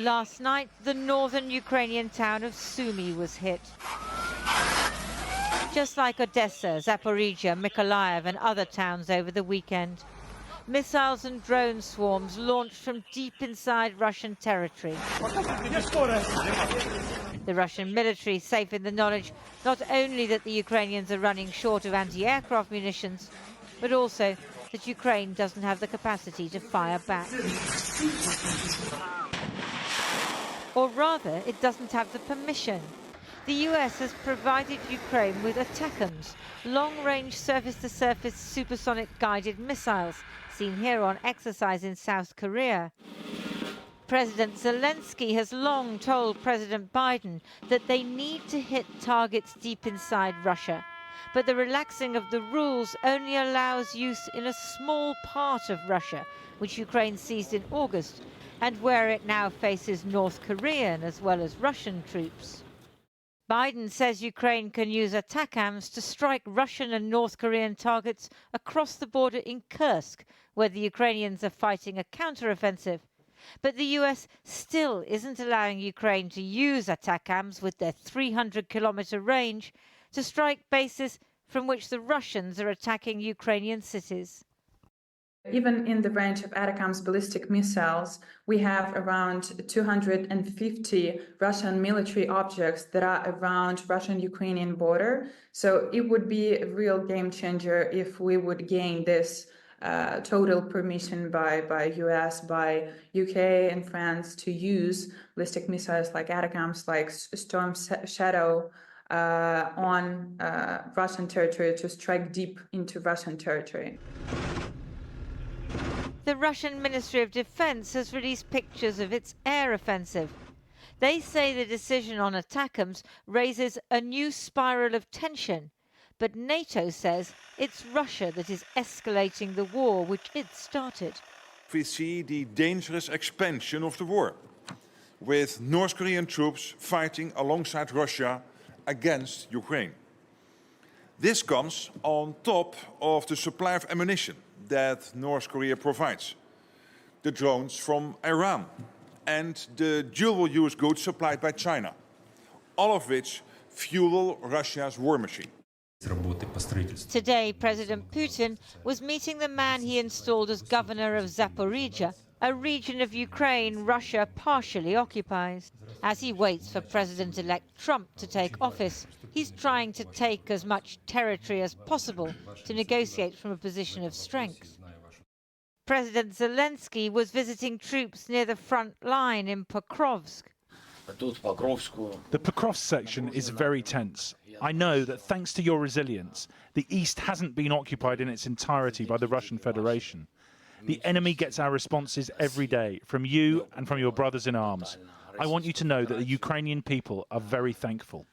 Last night, the northern Ukrainian town of Sumy was hit. Just like Odessa, Zaporizhia, Mykolaiv and other towns over the weekend. Missiles and drone swarms launched from deep inside Russian territory. The Russian military safe in the knowledge not only that the Ukrainians are running short of anti-aircraft munitions, but also that Ukraine doesn't have the capacity to fire back. Or rather, it doesn't have the permission. The US has provided Ukraine with ATACMS, long-range surface-to-surface supersonic guided missiles, seen here on exercise in South Korea. President Zelensky has long told President Biden that they need to hit targets deep inside Russia. But the relaxing of the rules only allows use in a small part of Russia, which Ukraine seized in August, and where it now faces North Korean as well as Russian troops. Biden says Ukraine can use ATACMS to strike Russian and North Korean targets across the border in Kursk, where the Ukrainians are fighting a counteroffensive. But the US still isn't allowing Ukraine to use ATACMS with their 300-kilometer range to strike bases from which the Russians are attacking Ukrainian cities. Even in the range of ATACMS ballistic missiles, we have around 250 Russian military objects that are around Russian-Ukrainian border. So it would be a real game changer if we would gain this total permission by US, by UK and France to use ballistic missiles like ATACMS, like Storm Shadow, on Russian territory, to strike deep into Russian territory. The Russian Ministry of Defense has released pictures of its air offensive. They say the decision on ATACMS raises a new spiral of tension, but NATO says it's Russia that is escalating the war which it started. We see the dangerous expansion of the war, with North Korean troops fighting alongside Russia against Ukraine. This comes on top of the supply of ammunition that North Korea provides, the drones from Iran, and the dual-use goods supplied by China, all of which fuel Russia's war machine. Today, President Putin was meeting the man he installed as governor of Zaporizhia, a region of Ukraine Russia partially occupies. As he waits for President-elect Trump to take office, he's trying to take as much territory as possible to negotiate from a position of strength. President Zelensky was visiting troops near the front line in Pokrovsk. The Pokrovsk section is very tense. I know that thanks to your resilience, the east hasn't been occupied in its entirety by the Russian Federation. The enemy gets our responses every day, from you and from your brothers in arms. I want you to know that the Ukrainian people are very thankful.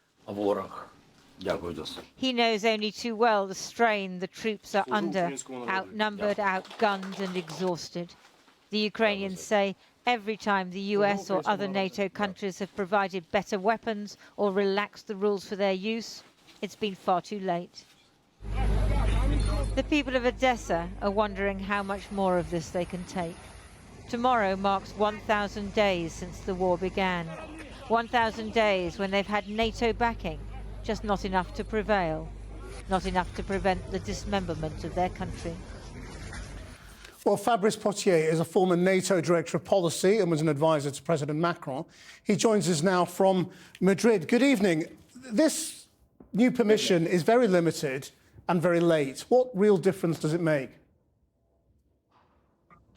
He knows only too well the strain the troops are under, outnumbered, outgunned and exhausted. The Ukrainians say every time the US or other NATO countries have provided better weapons or relaxed the rules for their use, it's been far too late. The people of Odessa are wondering how much more of this they can take. Tomorrow marks 1,000 days since the war began. 1,000 days when they've had NATO backing, just not enough to prevail, not enough to prevent the dismemberment of their country. Well, Fabrice Potier is a former NATO Director of Policy and was an advisor to President Macron. He joins us now from Madrid. Good evening. This new permission is very limited and very late. What real difference does it make?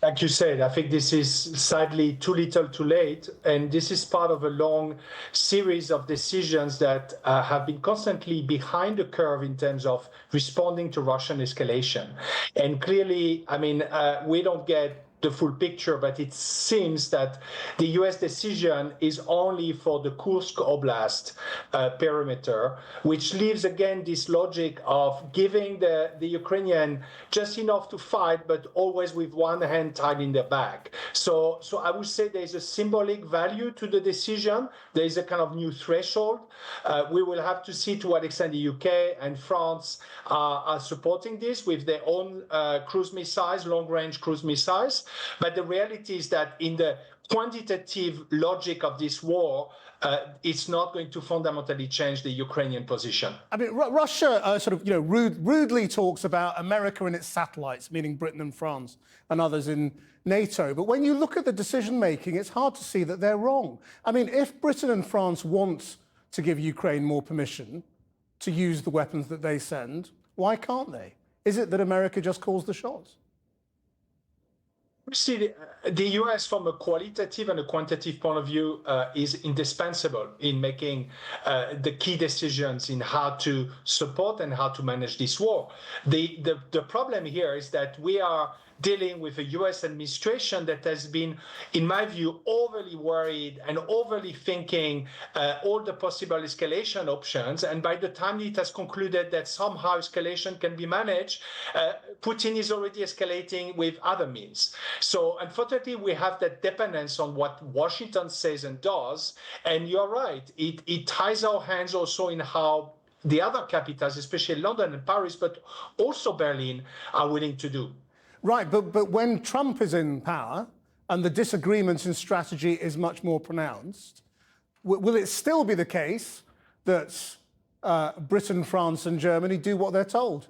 Like you said, I think this is sadly too little too late, and this is part of a long series of decisions that have been constantly behind the curve in terms of responding to Russian escalation. And clearly, I mean, we don't get the full picture, but it seems that the US decision is only for the Kursk Oblast perimeter, which leaves again this logic of giving the Ukrainian just enough to fight, but always with one hand tied in their back. So I would say there's a symbolic value to the decision. There is a kind of new threshold. We will have to see to what extent the UK and France are supporting this with their own cruise missiles, long-range cruise missiles. But the reality is that in the quantitative logic of this war, it's not going to fundamentally change the Ukrainian position. I mean, Russia rudely talks about America and its satellites, meaning Britain and France and others in NATO. But when you look at the decision-making, it's hard to see that they're wrong. I mean, if Britain and France want to give Ukraine more permission to use the weapons that they send, why can't they? Is it that America just calls the shots? We see the US from a qualitative and a quantitative point of view is indispensable in making the key decisions in how to support and how to manage this war. The problem here is that we are dealing with a US administration that has been, in my view, overly worried and overly thinking all the possible escalation options. And by the time it has concluded that somehow escalation can be managed, Putin is already escalating with other means. So unfortunately, we have that dependence on what Washington says and does. And you're right, it ties our hands also in how the other capitals, especially London and Paris, but also Berlin, are willing to do. Right, but when Trump is in power and the disagreements in strategy is much more pronounced, will it still be the case that Britain, France and Germany do what they're told?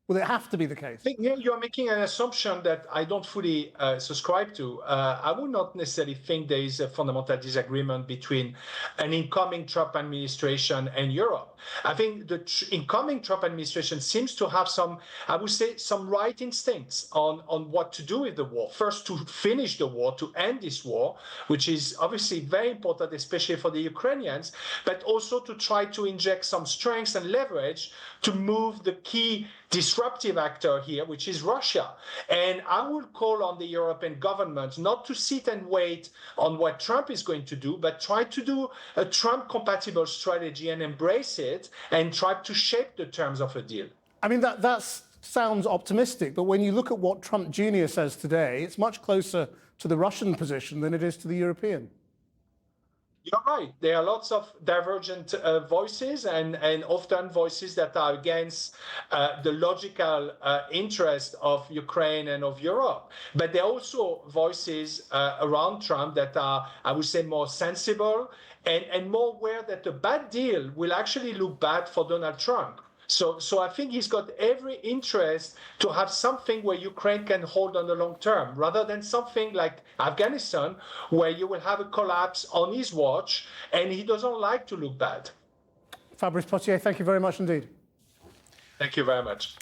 Will it have to be the case? I think here you're making an assumption that I don't fully subscribe to. I would not necessarily think there is a fundamental disagreement between an incoming Trump administration and Europe. I think the incoming Trump administration seems to have some, I would say, some right instincts on what to do with the war. First, to finish the war, to end this war, which is obviously very important, especially for the Ukrainians, but also to try to inject some strength and leverage to move the key disruptive actor here, which is Russia. And I would call on the European government not to sit and wait on what Trump is going to do, but try to do a Trump-compatible strategy and embrace it and try to shape the terms of a deal. I mean, that sounds optimistic, but when you look at what Trump Jr. says today, it's much closer to the Russian position than it is to the European. You're right. There are lots of divergent voices and often voices that are against the logical interest of Ukraine and of Europe. But there are also voices around Trump that are, I would say, more sensible and more aware that a bad deal will actually look bad for Donald Trump. So I think he's got every interest to have something where Ukraine can hold on the long term, rather than something like Afghanistan, where you will have a collapse on his watch, and he doesn't like to look bad. Fabrice Potier, thank you very much indeed. Thank you very much.